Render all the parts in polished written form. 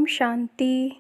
शांति।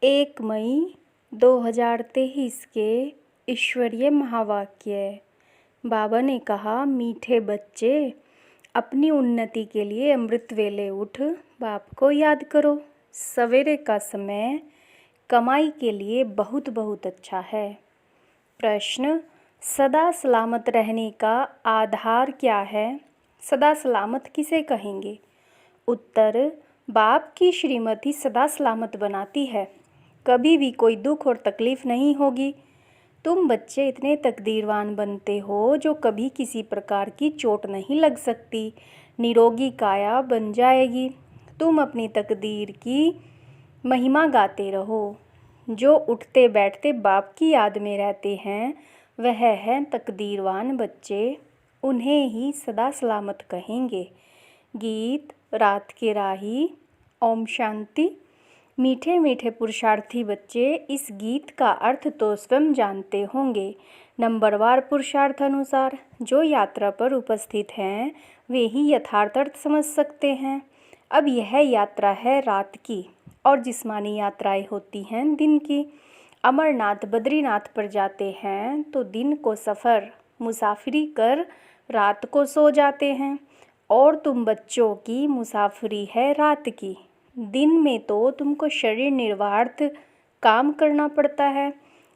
1 मई 2023 के ईश्वरीय महावाक्य। बाबा ने कहा, मीठे बच्चे, अपनी उन्नति के लिए अमृत वेले उठ बाप को याद करो। सवेरे का समय कमाई के लिए बहुत बहुत अच्छा है। प्रश्न, सदा सलामत रहने का आधार क्या है? सदा सलामत किसे कहेंगे? उत्तर, बाप की श्रीमती सदा सलामत बनाती है। कभी भी कोई दुख और तकलीफ नहीं होगी। तुम बच्चे इतने तकदीरवान बनते हो जो कभी किसी प्रकार की चोट नहीं लग सकती। निरोगी काया बन जाएगी। तुम अपनी तकदीर की महिमा गाते रहो। जो उठते बैठते बाप की याद में रहते हैं वह हैं तकदीरवान बच्चे। उन्हें ही सदा सलामत कहेंगे। गीत रात के राही। ओम शांति। मीठे मीठे पुरुषार्थी बच्चे, इस गीत का अर्थ तो स्वयं जानते होंगे। नंबरवार पुरुषार्थ अनुसार जो यात्रा पर उपस्थित हैं वे ही यथार्थ अर्थ समझ सकते हैं। अब यह यात्रा है रात की और जिस्मानी यात्राएं होती हैं दिन की। अमरनाथ बद्रीनाथ पर जाते हैं तो दिन को सफ़र मुसाफिरी कर रात को सो जाते हैं। और तुम बच्चों की मुसाफिरी है रात की। दिन में तो तुमको शरीर निर्वाहार्थ काम करना पड़ता है।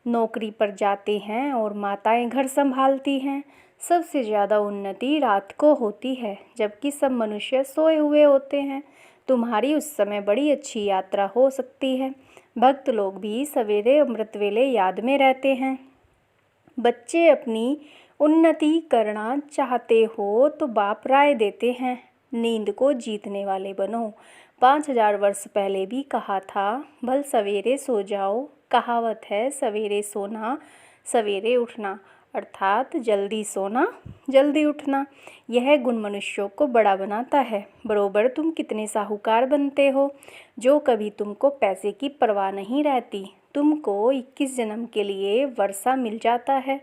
नौकरी पर जाते हैं और माताएं घर संभालती हैं। सबसे ज़्यादा उन्नति रात को होती है जबकि सब मनुष्य सोए हुए होते हैं। तुम्हारी उस समय बड़ी अच्छी यात्रा हो सकती है। भक्त लोग भी सवेरे अमृत वेले याद में रहते हैं। बच्चे अपनी उन्नति करना चाहते हो तो बाप राय देते हैं, नींद को जीतने वाले बनो। 5000 वर्ष पहले भी कहा था, भल सवेरे सो जाओ। कहावत है, सवेरे सोना सवेरे उठना, अर्थात जल्दी सोना जल्दी उठना। यह गुण मनुष्यों को बड़ा बनाता है। बरोबर तुम कितने साहूकार बनते हो जो कभी तुमको पैसे की परवाह नहीं रहती। तुमको 21 जन्म के लिए वर्षा मिल जाता है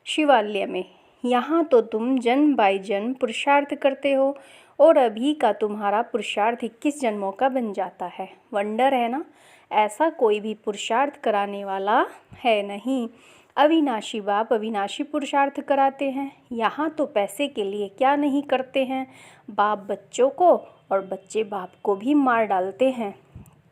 शिवालय में। यहाँ तो तुम जन्म बाई जन्म पुरुषार्थ करते हो और अभी का तुम्हारा पुरुषार्थ 21 जन्मों का बन जाता है। वंडर है ना? ऐसा कोई भी पुरुषार्थ कराने वाला है नहीं। अविनाशी बाप अविनाशी पुरुषार्थ कराते हैं। यहाँ तो पैसे के लिए क्या नहीं करते हैं। बाप बच्चों को और बच्चे बाप को भी मार डालते हैं।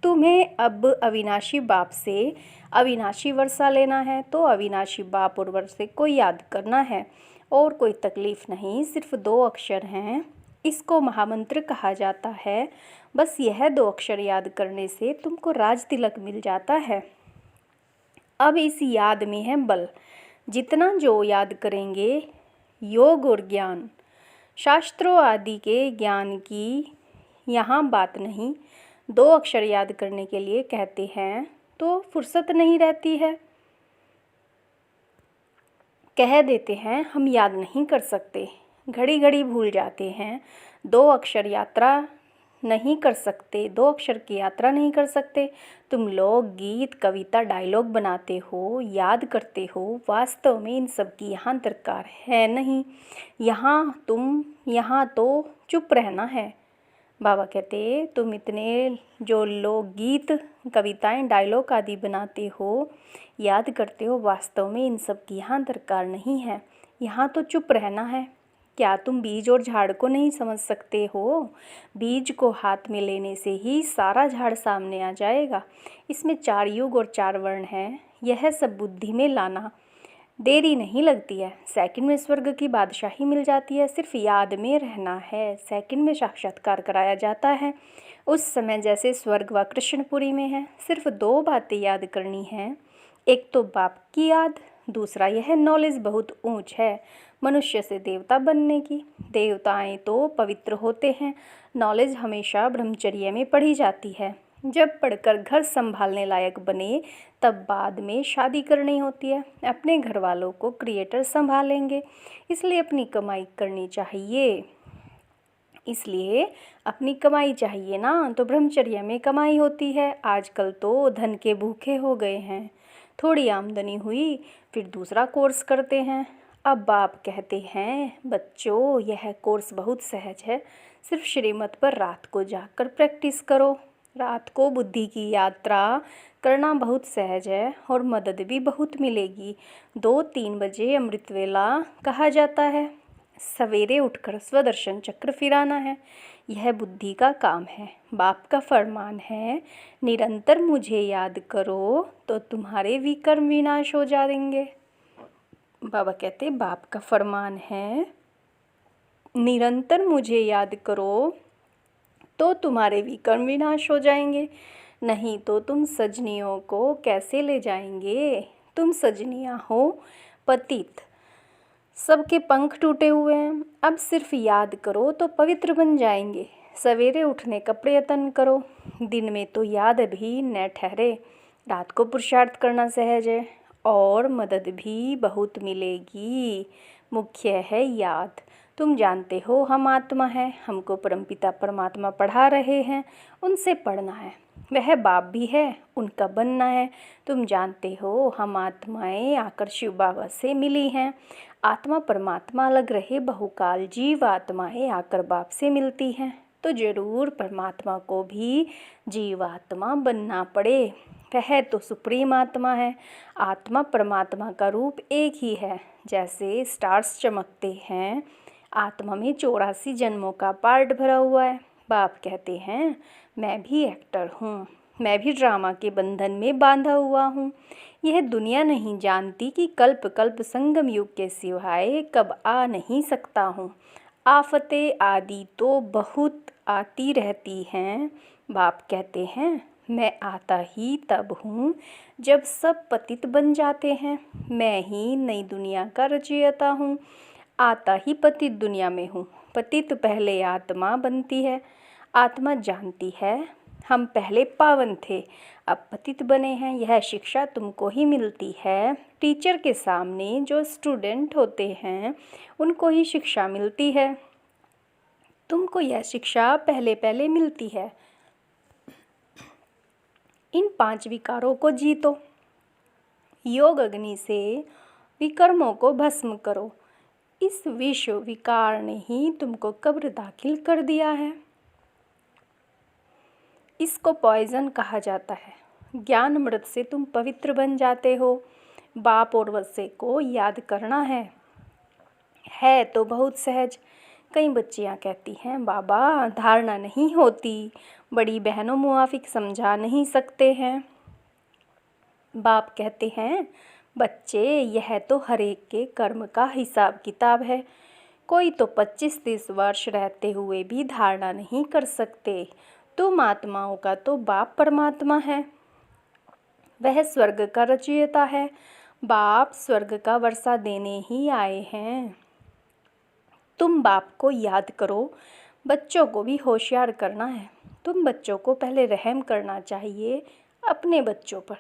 तुम्हें अब अविनाशी बाप से अविनाशी वर्षा लेना है तो अविनाशी बाप और वर्षे को याद करना है। और कोई तकलीफ नहीं, सिर्फ 2 अक्षर हैं। इसको महामंत्र कहा जाता है। बस यह 2 अक्षर याद करने से तुमको राज तिलक मिल जाता है। अब इस याद में है बल। जितना जो याद करेंगे, योग और ज्ञान, शास्त्रों आदि के ज्ञान की यहाँ बात नहीं। 2 अक्षर याद करने के लिए कहते हैं तो फुर्सत नहीं रहती है। कह देते हैं हम याद नहीं कर सकते, घड़ी घड़ी भूल जाते हैं। 2 अक्षर यात्रा नहीं कर सकते, 2 अक्षर की यात्रा नहीं कर सकते। तुम लोग गीत कविता डायलॉग बनाते हो, याद करते हो। वास्तव में इन सब की यहाँ दरकार है नहीं। यहाँ तो चुप रहना है। बाबा कहते, तुम इतने जो लोग गीत कविताएं डायलॉग आदि बनाते हो, याद करते हो, वास्तव में इन सब की यहाँ दरकार नहीं है। यहाँ तो चुप रहना है। क्या तुम बीज और झाड़ को नहीं समझ सकते हो? बीज को हाथ में लेने से ही सारा झाड़ सामने आ जाएगा। इसमें 4 युग और 4 वर्ण हैं। यह सब बुद्धि में लाना देरी नहीं लगती है। सेकंड में स्वर्ग की बादशाही मिल जाती है। सिर्फ याद में रहना है। सेकंड में साक्षात्कार कराया जाता है। उस समय जैसे स्वर्ग व कृष्णपुरी में है। सिर्फ 2 बातें याद करनी है। एक तो बाप की याद, दूसरा यह नॉलेज बहुत ऊंच है मनुष्य से देवता बनने की। देवताएं तो पवित्र होते हैं। नॉलेज हमेशा ब्रह्मचर्य में पढ़ी जाती है। जब पढ़कर घर संभालने लायक बने तब बाद में शादी करनी होती है। अपने घर वालों को क्रिएटर संभालेंगे, इसलिए अपनी कमाई करनी चाहिए। इसलिए अपनी कमाई चाहिए ना, तो ब्रह्मचर्य में कमाई होती है। आजकल तो धन के भूखे हो गए हैं। थोड़ी आमदनी हुई फिर दूसरा कोर्स करते हैं। अब बाप कहते हैं, बच्चों यह कोर्स बहुत सहज है। सिर्फ श्रीमत पर रात को जाकर प्रैक्टिस करो। रात को बुद्धि की यात्रा करना बहुत सहज है और मदद भी बहुत मिलेगी। 2-3 बजे अमृत वेला कहा जाता है। सवेरे उठकर स्वदर्शन चक्र फिराना है, यह बुद्धि का काम है। बाप का फरमान है, निरंतर मुझे याद करो तो तुम्हारे विकर्म विनाश हो जाएंगे। बाबा कहते बाप का फरमान है, निरंतर मुझे याद करो तो तुम्हारे विकर्म विनाश हो जाएंगे, नहीं तो तुम सजनियों को कैसे ले जाएंगे। तुम सजनियाँ हो पतित, सबके पंख टूटे हुए हैं। अब सिर्फ याद करो तो पवित्र बन जाएंगे। सवेरे उठने का प्रयत्न करो, दिन में तो याद भी न ठहरे। रात को पुरुषार्थ करना सहज है और मदद भी बहुत मिलेगी। मुख्य है याद। तुम जानते हो हम आत्मा है, हमको परमपिता परमात्मा पढ़ा रहे हैं, उनसे पढ़ना है। वह बाप भी है, उनका बनना है। तुम जानते हो हम आत्माएं आकर शिव बाबा से मिली हैं। आत्मा परमात्मा अलग रहे बहुकाल, जीव आत्माएं आकर बाप से मिलती हैं, तो जरूर परमात्मा को भी जीवात्मा बनना पड़े। वह तो सुप्रीम आत्मा है। आत्मा परमात्मा का रूप एक ही है। जैसे स्टार्स चमकते हैं, आत्मा में 84 जन्मों का पार्ट भरा हुआ है। बाप कहते हैं मैं भी एक्टर हूँ, मैं भी ड्रामा के बंधन में बांधा हुआ हूँ। यह दुनिया नहीं जानती कि कल्प कल्प संगम युग के सिवाय कब आ नहीं सकता हूँ। आफतें आदि तो बहुत आती रहती हैं। बाप कहते हैं मैं आता ही तब हूँ जब सब पतित बन जाते हैं। मैं ही नई दुनिया का रचयिता हूँ। आता ही पतित दुनिया में हूँ। पतित पहले आत्मा बनती है। आत्मा जानती है हम पहले पावन थे, अब पतित बने हैं। यह शिक्षा तुमको ही मिलती है। टीचर के सामने जो स्टूडेंट होते हैं उनको ही शिक्षा मिलती है। तुमको यह शिक्षा पहले पहले मिलती है। इन 5 विकारों को जीतो। योग अग्नि से विकर्मों को भस्म करो। इस विश्व विकार ने ही तुमको कब्र दाखिल कर दिया है। इसको पॉइजन कहा जाता है। ज्ञान अमृत से तुम पवित्र बन जाते हो। बाप और वसे को याद करना है तो बहुत सहज। कई बच्चियां कहती हैं बाबा धारणा नहीं होती, बड़ी बहनों मुआफिक समझा नहीं सकते हैं। बाप कहते हैं बच्चे यह तो हर एक के कर्म का हिसाब किताब है। कोई तो 25-30 वर्ष रहते हुए भी धारणा नहीं कर सकते। तुम आत्माओं का तो बाप परमात्मा है, वह स्वर्ग का रचयिता है। बाप स्वर्ग का वर्षा देने ही आए हैं। तुम बाप को याद करो। बच्चों को भी होशियार करना है। तुम बच्चों को पहले रहम करना चाहिए अपने बच्चों पर।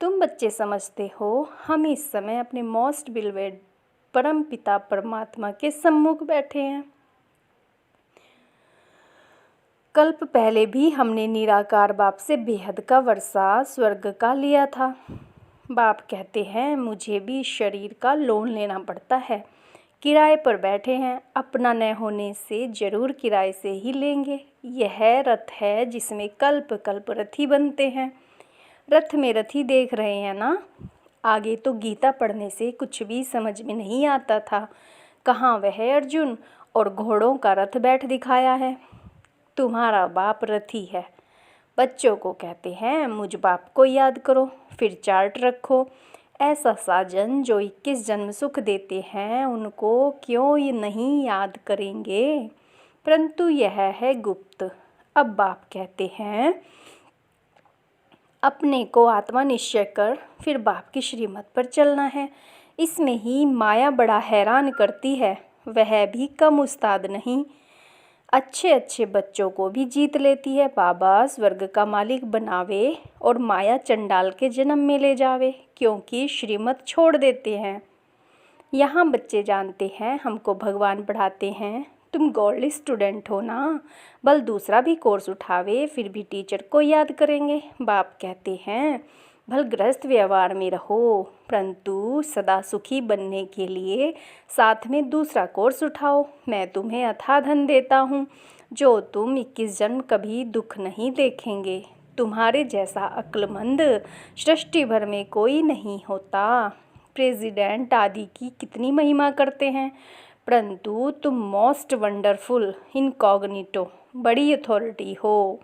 तुम बच्चे समझते हो हम इस समय अपने मोस्ट बिलवेड परम पिता परमात्मा के सम्मुख बैठे हैं। कल्प पहले भी हमने निराकार बाप से बेहद का वर्षा स्वर्ग का लिया था। बाप कहते हैं मुझे भी शरीर का लोन लेना पड़ता है। किराए पर बैठे हैं, अपना न होने से जरूर किराए से ही लेंगे। यह रथ है जिसमें कल्प कल्प रथी बनते हैं। रथ में रथी देख रहे हैं ना। आगे तो गीता पढ़ने से कुछ भी समझ में नहीं आता था। कहाँ वह अर्जुन और घोड़ों का रथ बैठ दिखाया है। तुम्हारा बाप रथी है। बच्चों को कहते हैं मुझ बाप को याद करो, फिर चार्ट रखो। ऐसा साजन जो 21 जन्म सुख देते हैं उनको क्यों ये नहीं याद करेंगे। परंतु यह है गुप्त। अब बाप कहते हैं अपने को आत्मा निश्चय कर फिर बाप की श्रीमत पर चलना है। इसमें ही माया बड़ा हैरान करती है, वह भी कम उस्ताद नहीं। अच्छे अच्छे बच्चों को भी जीत लेती है। बाबा स्वर्ग का मालिक बनावे और माया चंडाल के जन्म में ले जावे, क्योंकि श्रीमत छोड़ देते हैं। यहाँ बच्चे जानते हैं हमको भगवान पढ़ाते हैं। तुम गोल्ड स्टूडेंट हो ना, बल दूसरा भी कोर्स उठावे फिर भी टीचर को याद करेंगे। बाप कहते हैं भल गृहस्थ व्यवहार में रहो, परंतु सदा सुखी बनने के लिए साथ में दूसरा कोर्स उठाओ। मैं तुम्हें अथाह धन देता हूँ। जो तुम 21 जन्म कभी दुख नहीं देखेंगे। तुम्हारे जैसा अक्लमंद सृष्टि भर में कोई नहीं होता। प्रेसिडेंट आदि की कितनी महिमा करते हैं, परंतु तुम मोस्ट वंडरफुल इनकॉग्निटो बड़ी अथॉरिटी हो।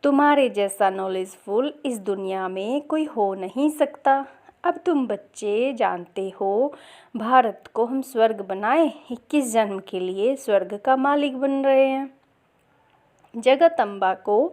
तुम्हारे जैसा नॉलेजफुल इस दुनिया में कोई हो नहीं सकता। अब तुम बच्चे जानते हो, भारत को हम स्वर्ग बनाए 21 जन्म के लिए स्वर्ग का मालिक बन रहे हैं। जगदम्बा को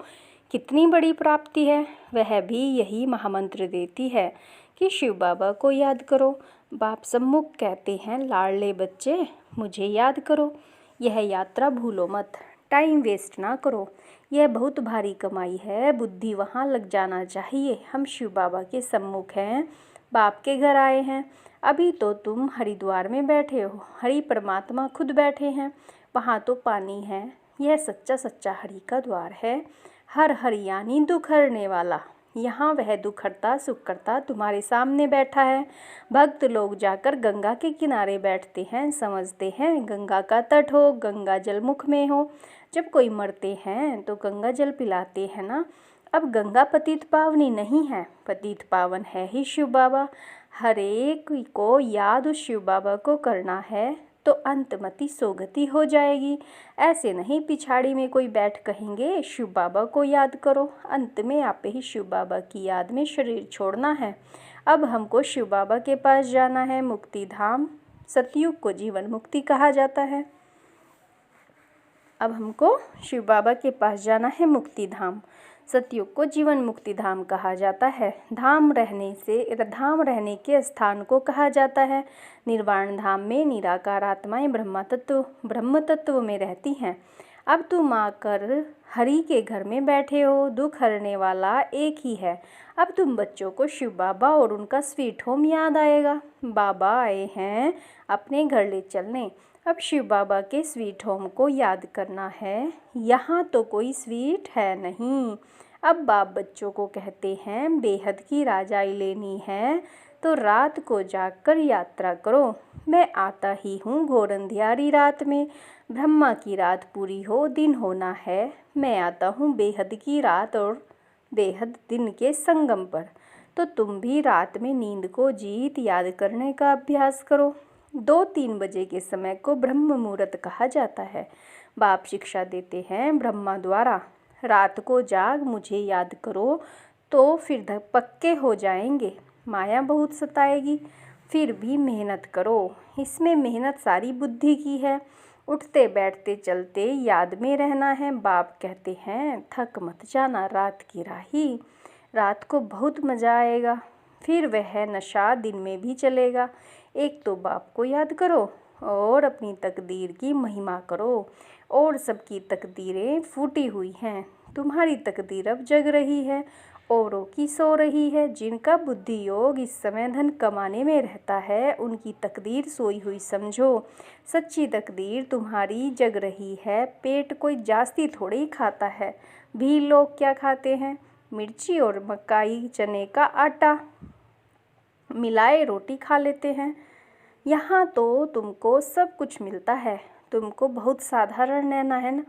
कितनी बड़ी प्राप्ति है, वह भी यही महामंत्र देती है कि शिव बाबा को याद करो। बाप सम्मुख कहते हैं, लाडले बच्चे मुझे याद करो, यह यात्रा भूलो मत, टाइम वेस्ट ना करो, यह बहुत भारी कमाई है, बुद्धि वहाँ लग जाना चाहिए। हम शिव बाबा के सम्मुख हैं, बाप के घर आए हैं। अभी तो तुम हरिद्वार में बैठे हो, हरि परमात्मा खुद बैठे हैं, वहाँ तो पानी है, यह सच्चा सच्चा हरि का द्वार है। हर हरियाणी दुख हरने वाला, यहाँ वह दुख हरता सुख करता तुम्हारे सामने बैठा है। भक्त लोग जाकर गंगा के किनारे बैठते हैं, समझते हैं गंगा का तट हो, गंगा जल मुख में हो। जब कोई मरते हैं तो गंगा जल पिलाते हैं ना। अब गंगा पतित पावनी नहीं है, पतित पावन है ही शिव बाबा। हर एक को याद उस शिव बाबा को करना है तो अंतमति सोगति हो जाएगी। ऐसे नहीं पिछाड़ी में कोई बैठ कहेंगे शिव बाबा को याद करो, अंत में आप ही शिव बाबा की याद में शरीर छोड़ना है। अब हमको शिव बाबा के पास जाना है, मुक्ति धाम। सतयुग को जीवन मुक्ति कहा जाता है। अब हमको शिव बाबा के पास जाना है, मुक्ति धाम। सतयुग को जीवन मुक्ति धाम कहा जाता है। धाम रहने के स्थान को कहा जाता है। निर्वाण धाम में निराकार आत्माएं ब्रह्म तत्व में रहती हैं। अब तुम आकर हरि के घर में बैठे हो, दुख हरने वाला एक ही है। अब तुम बच्चों को शिव बाबा और उनका स्वीट होम याद आएगा। बाबा आए हैं अपने घर ले चलने। अब शिव बाबा के स्वीट होम को याद करना है, यहाँ तो कोई स्वीट है नहीं। अब बाप बच्चों को कहते हैं, बेहद की राजाई लेनी है तो रात को जाकर यात्रा करो। मैं आता ही हूँ घोर अंधियारी रात में, ब्रह्मा की रात पूरी हो दिन होना है। मैं आता हूँ बेहद की रात और बेहद दिन के संगम पर। तो तुम भी रात में नींद को जीत याद करने का अभ्यास करो। 2-3 बजे के समय को ब्रह्म मुहूर्त कहा जाता है। बाप शिक्षा देते हैं ब्रह्मा द्वारा, रात को जाग मुझे याद करो तो फिर पक्के हो जाएंगे। माया बहुत सताएगी, फिर भी मेहनत करो। इसमें मेहनत सारी बुद्धि की है। उठते बैठते चलते याद में रहना है। बाप कहते हैं, थक मत जाना रात की राही, रात को बहुत मज़ा आएगा। फिर वह नशा दिन में भी चलेगा। एक तो बाप को याद करो और अपनी तकदीर की महिमा करो। और सबकी तकदीरें फूटी हुई हैं, तुम्हारी तकदीर अब जग रही है, औरों की सो रही है। जिनका बुद्धि योग इस समय धन कमाने में रहता है, उनकी तकदीर सोई हुई समझो। सच्ची तकदीर तुम्हारी जग रही है। पेट कोई जास्ती थोड़े ही खाता है। भी लोग क्या खाते हैं, मिर्ची और मकाई चने का आटा मिलाए रोटी खा लेते हैं। यहाँ तो तुमको सब कुछ मिलता है, तुमको बहुत साधारण रहना है ना,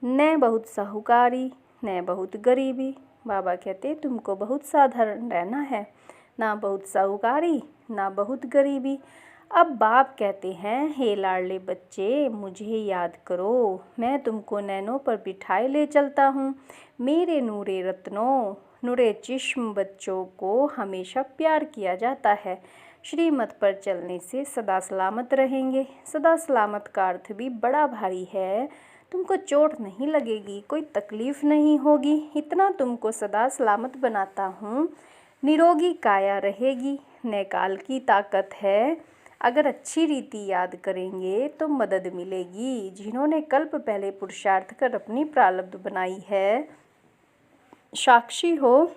न बहुत साहूकारी न बहुत गरीबी। बाबा कहते तुमको बहुत साधारण रहना है, ना बहुत साहूकारी ना बहुत गरीबी। अब बाप कहते हैं, हे लाडले बच्चे मुझे याद करो, मैं तुमको नैनों पर बिठाए ले चलता हूँ। मेरे नूरे रत्नों नूरे चिश्म बच्चों को हमेशा प्यार किया जाता है। श्रीमत पर चलने से सदा सलामत रहेंगे। सदा सलामत का अर्थ भी बड़ा भारी है। तुमको चोट नहीं लगेगी, कोई तकलीफ नहीं होगी, इतना तुमको सदा सलामत बनाता हूँ। निरोगी काया रहेगी, न काल की ताकत है। अगर अच्छी रीति याद करेंगे तो मदद मिलेगी। जिन्होंने कल्प पहले पुरुषार्थ कर अपनी प्रारब्ध बनाई है, साक्षी हो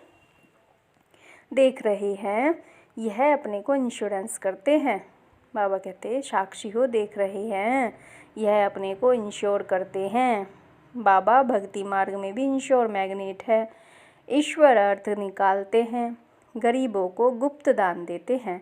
देख रहे हैं, यह अपने को इंश्योरेंस करते हैं। बाबा कहते हैं, साक्षी हो देख रहे हैं, यह अपने को इंश्योर करते हैं। बाबा भक्ति मार्ग में भी इंश्योर मैग्नेट है। ईश्वर अर्थ निकालते हैं, गरीबों को गुप्त दान देते हैं।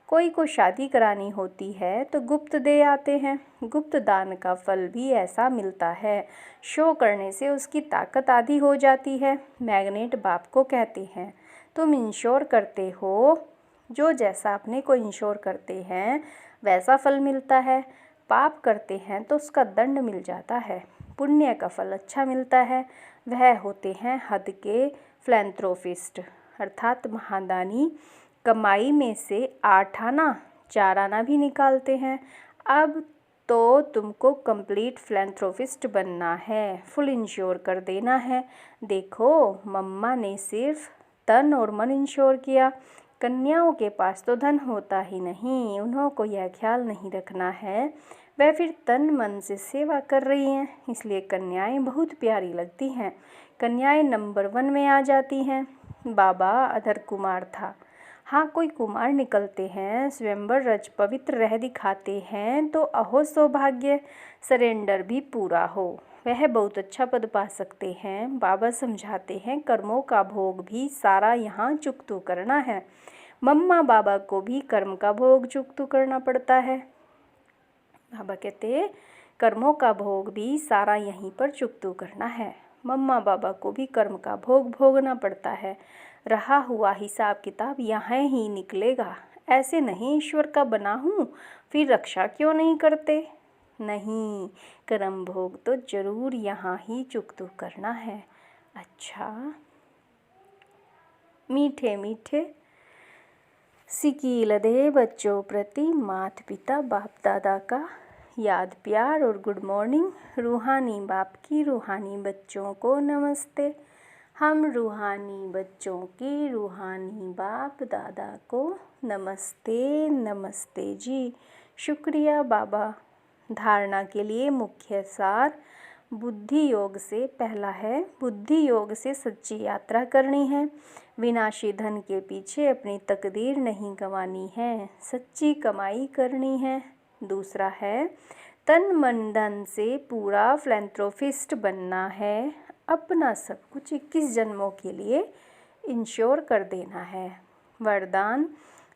कोई को शादी करानी होती है तो गुप्त दे आते हैं। गुप्त दान का फल भी ऐसा मिलता है। शो करने से उसकी ताकत आधी हो जाती है। मैग्नेट बाप को कहते हैं, तुम इंश्योर करते हो, जो जैसा अपने को इंश्योर करते हैं वैसा फल मिलता है। पाप करते हैं तो उसका दंड मिल जाता है। पुण्य का फल अच्छा मिलता है। वह होते हैं हद के फिलैंथ्रोपिस्ट अर्थात महादानी। कमाई में से 8 आना 4 आना भी निकालते हैं। अब तो तुमको कंप्लीट फिलैंथ्रोपिस्ट बनना है, फुल इंश्योर कर देना है। देखो, मम्मा ने सिर्फ तन और मन इंश्योर किया। कन्याओं के पास तो धन होता ही नहीं, उन्हों को यह ख्याल नहीं रखना है वह फिर तन मन से सेवा कर रही हैं, इसलिए कन्याएं बहुत प्यारी लगती हैं। कन्याएं नंबर 1 में आ जाती हैं। बाबा अधर कुमार था। हाँ, कोई कुमार निकलते हैं, स्वयंवर रच पवित्र रह दिखाते हैं तो अहो सौभाग्य, सरेंडर भी पूरा हो, वह बहुत अच्छा पद पा सकते हैं। बाबा समझाते हैं, कर्मों का भोग भी सारा यहाँ चुकतू करना है। मम्मा बाबा को भी कर्म का भोग चुकतू करना पड़ता है। बाबा कहते, कर्मों का भोग भी सारा यहीं पर चुकतू करना है। मम्मा बाबा को भी कर्म का भोग भोगना पड़ता है। रहा हुआ हिसाब किताब यहाँ ही निकलेगा। ऐसे नहीं ईश्वर का बना हूँ, फिर रक्षा क्यों नहीं करते? नहीं, कर्म भोग तो जरूर यहाँ ही चुकतू करना है। अच्छा, मीठे मीठे सिकीलदे बच्चों प्रति माता पिता बाप दादा का याद प्यार और गुड मॉर्निंग। रूहानी बाप की रूहानी बच्चों को नमस्ते। हम रूहानी बच्चों की रूहानी बाप दादा को नमस्ते। नमस्ते जी, शुक्रिया बाबा। धारणा के लिए मुख्य सार बुद्धि योग से पहला है, बुद्धि योग से सच्ची यात्रा करनी है। विनाशी धन के पीछे अपनी तकदीर नहीं गंवानी है, सच्ची कमाई करनी है। दूसरा है, तन मन धन से पूरा फिलैंथ्रोपिस्ट बनना है। अपना सब कुछ 21 जन्मों के लिए इंश्योर कर देना है। वरदान,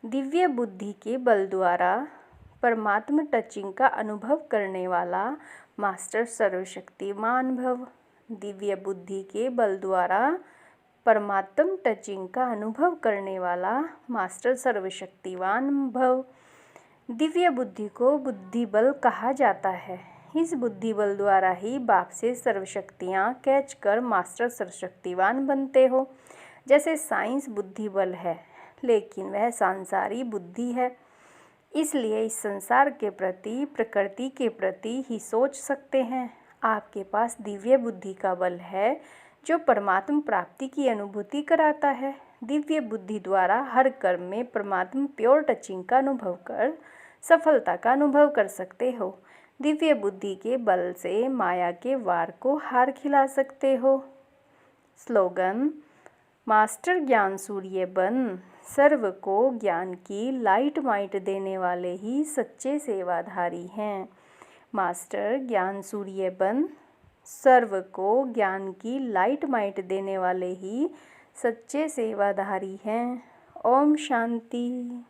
दिव्य बुद्धि के बल द्वारा परमात्मा टचिंग का अनुभव करने वाला मास्टर सर्वशक्तिमान भव। दिव्य बुद्धि के बल द्वारा परमात्म टचिंग का अनुभव करने वाला मास्टर सर्वशक्तिवान भव। दिव्य बुद्धि को बुद्धि बल कहा जाता है। इस बुद्धि बल द्वारा ही बाप से सर्वशक्तियाँ कैच कर मास्टर सर्वशक्तिवान बनते हो। जैसे साइंस बुद्धि बल है, लेकिन वह सांसारी बुद्धि है, इसलिए इस संसार के प्रति, प्रकृति के प्रति ही सोच सकते हैं। आपके पास दिव्य बुद्धि का बल है जो परमात्मा प्राप्ति की अनुभूति कराता है। दिव्य बुद्धि द्वारा हर कर्म में परमात्मा प्योर टचिंग का अनुभव कर सफलता का अनुभव कर सकते हो। दिव्य बुद्धि के बल से माया के वार को हार खिला सकते हो। स्लोगन, मास्टर ज्ञान सूर्य बन, सर्व को ज्ञान की लाइट माइट देने वाले ही सच्चे सेवाधारी हैं। मास्टर ज्ञान सूर्य बन, सर्व को ज्ञान की लाइट माइट देने वाले ही सच्चे सेवाधारी हैं। ओम शांति।